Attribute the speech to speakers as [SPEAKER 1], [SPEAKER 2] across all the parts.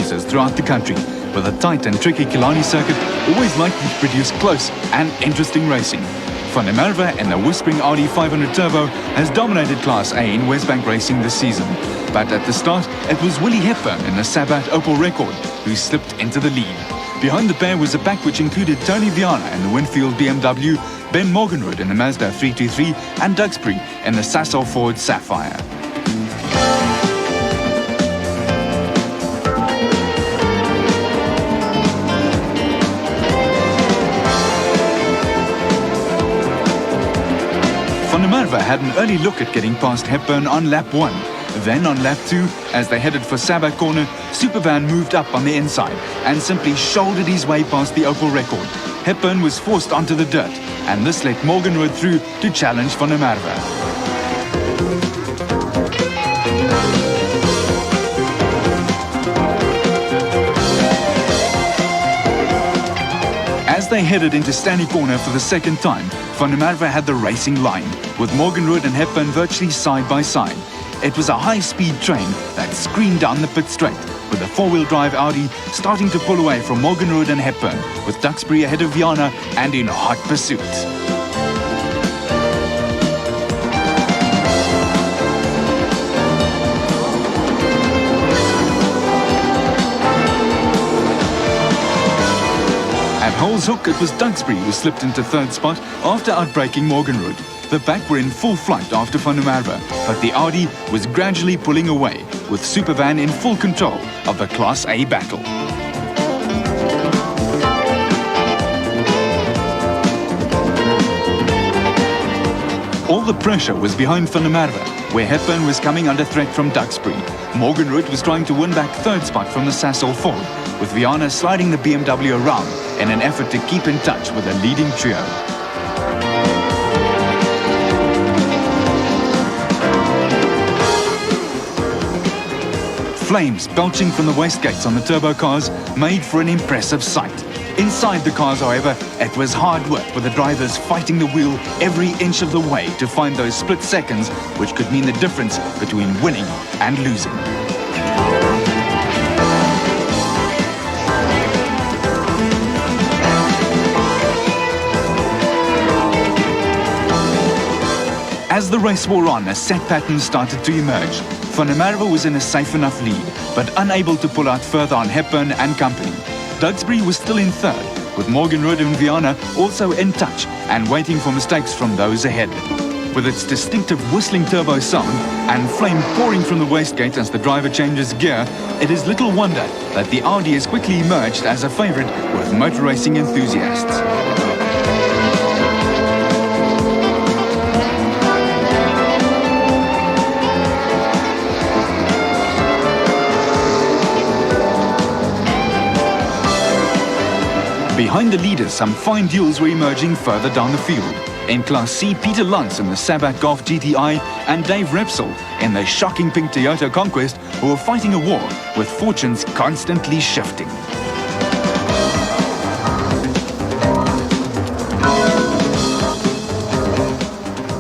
[SPEAKER 1] races throughout the country, with a tight and tricky Killarney circuit always likely to produce close and interesting racing. Van der Merwe and the Wesbank Audi 500 Turbo has dominated Class A in Wesbank racing this season. But at the start, it was Willie Hepburn in the Sabat Opel Record who slipped into the lead. Behind the pair was a pack which included Tony Viana in the Winfield BMW, Ben Morganwood in the Mazda 323 and Duxbury in the Sasol Ford Sapphire. Van der Merwe had an early look at getting past Hepburn on lap 1. Then on lap 2, as they headed for Sabat Corner, Supervan moved up on the inside and simply shouldered his way past the Opel Record. Hepburn was forced onto the dirt, and this let Morganwood through to challenge Van der Merwe. As they headed into Stanley Corner for the second time, Van der Merwe had the racing line, with Morganwood and Hepburn virtually side by side. It was a high-speed train that screamed down the pit straight, with the four-wheel drive Audi starting to pull away from Morganwood and Hepburn, with Duxbury ahead of Viana and in hot pursuit. At Hole's Hook, it was Duxbury who slipped into third spot after outbraking Morganwood. The pack were in full flight after Van der Merwe, but the Audi was gradually pulling away, with Supervan in full control of the Class A battle. All the pressure was behind Van der Merwe, where Hepburn was coming under threat from Duxbury. Morganwood was trying to win back third spot from the Sasol Ford, with Viana sliding the BMW around in an effort to keep in touch with the leading trio. Flames belching from the wastegates on the turbo cars made for an impressive sight. Inside the cars, however, it was hard work, with the drivers fighting the wheel every inch of the way to find those split seconds which could mean the difference between winning and losing. As the race wore on, a set pattern started to emerge. Van der Merwe was in a safe enough lead, but unable to pull out further on Hepburn and company. Duxbury was still in third, with Morganwood and Viana also in touch and waiting for mistakes from those ahead. With its distinctive whistling turbo sound and flame pouring from the wastegate as the driver changes gear, it is little wonder that the Audi has quickly emerged as a favourite with motor racing enthusiasts. Behind the leaders, some fine duels were emerging further down the field. In Class C, Peter Lantz in the Sabat Golf GTI and Dave Repsol in the shocking pink Toyota Conquest, who were fighting a war with fortunes constantly shifting.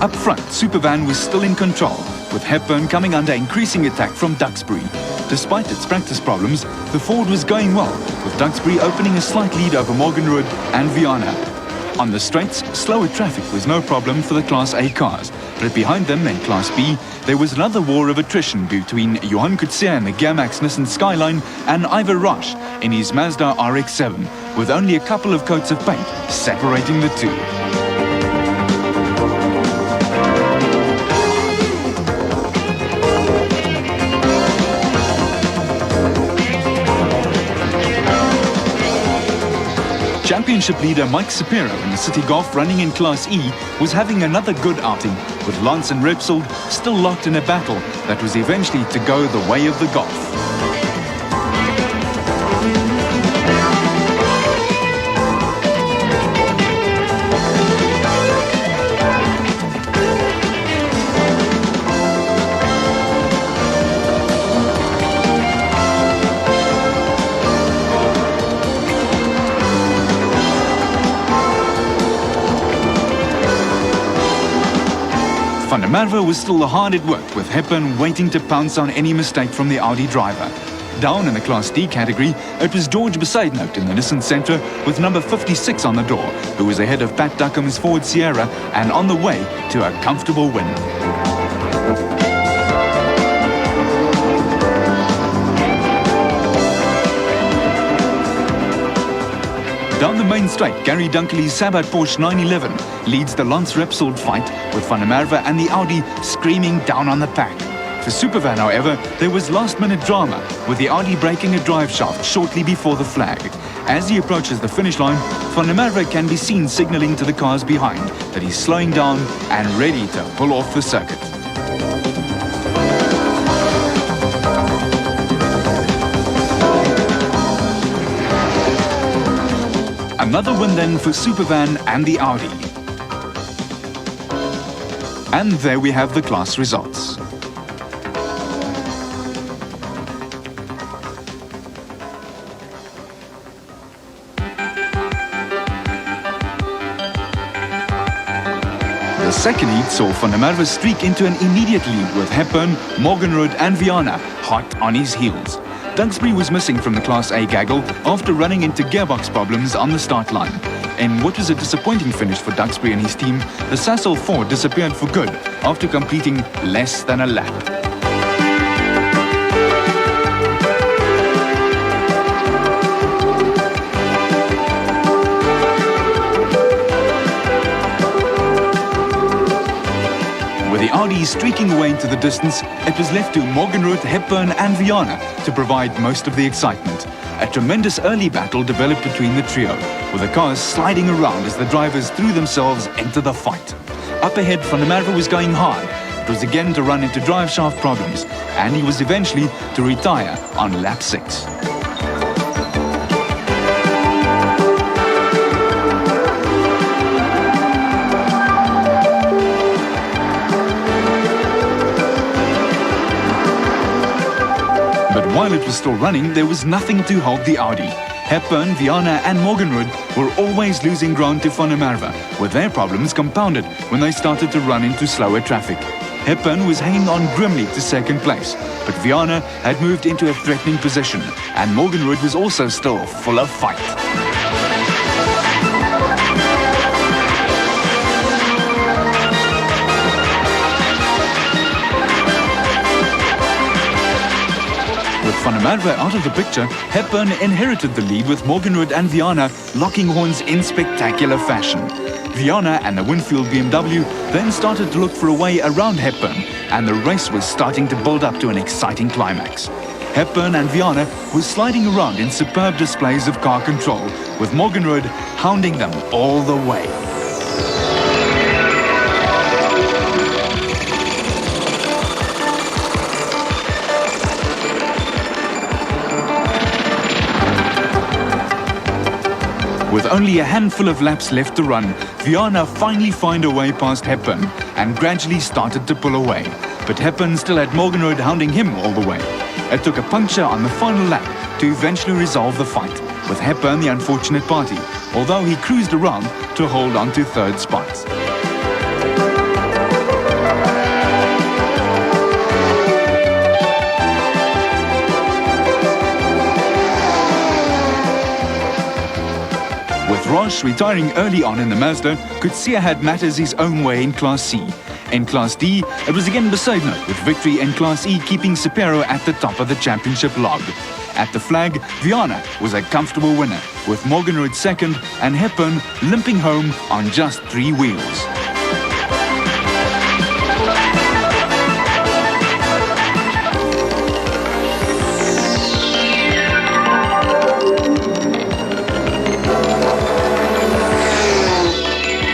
[SPEAKER 1] Up front, Supervan was still in control, with Hepburn coming under increasing attack from Duxbury. Despite its practice problems, the Ford was going well, with Duxbury opening a slight lead over Morganwood and Viana. On the straights, slower traffic was no problem for the Class A cars, but behind them in Class B, there was another war of attrition between Johan Coetzee in the Gearmax Nissan Skyline and Ivor Roche in his Mazda RX-7, with only a couple of coats of paint separating the two. Championship leader Mike Sapiro in the City Golf running in Class E was having another good outing, with Lance and Repsol still locked in a battle that was eventually to go the way of the Golf. Van der Merwe was still hard at work, with Hepburn waiting to pounce on any mistake from the Audi driver. Down in the Class D category, it was George Besaidnout in the Nissan Sentra with number 56 on the door, who was ahead of Pat Duckham's Ford Sierra and on the way to a comfortable win. Down the main straight, Gary Dunkley's Sabat Porsche 911 leads the Lance Repsold fight, with Van der Merwe and the Audi screaming down on the pack. For Supervan, however, there was last-minute drama, with the Audi breaking a drive shaft shortly before the flag. As he approaches the finish line, Van der Merwe can be seen signalling to the cars behind that he's slowing down and ready to pull off the circuit. Another win then for Supervan and the Audi. And there we have the class results. The second heat saw Van der Merwe streak into an immediate lead with Hepburn, Morgenrud and Viana hot on his heels. Duxbury was missing from the Class A gaggle after running into gearbox problems on the start line. In what was a disappointing finish for Duxbury and his team, the Sasol Ford disappeared for good after completing less than a lap. With the Audi streaking away into the distance, it was left to Morgenrud, Hepburn and Viana to provide most of the excitement. A tremendous early battle developed between the trio, with the cars sliding around as the drivers threw themselves into the fight. Up ahead, Van der Merwe was going hard. It was again to run into drive shaft problems, and he was eventually to retire on lap 6. While it was still running, there was nothing to hold the Audi. Hepburn, Viana and Morgenrud were always losing ground to Van der Merwe, with their problems compounded when they started to run into slower traffic. Hepburn was hanging on grimly to second place, but Viana had moved into a threatening position, and Morgenrud was also still full of fight. Van der Merwe out of the picture, Hepburn inherited the lead with Morgenrud and Viana locking horns in spectacular fashion. Viana and the Winfield BMW then started to look for a way around Hepburn, and the race was starting to build up to an exciting climax. Hepburn and Viana were sliding around in superb displays of car control, with Morgenrud hounding them all the way. With only a handful of laps left to run, Viana finally found a way past Hepburn and gradually started to pull away. But Hepburn still had Morgenrud hounding him all the way. It took a puncture on the final lap to eventually resolve the fight, with Hepburn the unfortunate party, although he cruised around to hold on to third spot. With Roche retiring early on in the Mazda, Coetzee had matters his own way in Class C. In Class D, it was again Besaidnout, with victory in Class E keeping Sapero at the top of the championship log. At the flag, Viana was a comfortable winner, with Morgenrud second and Hepburn limping home on just 3 wheels.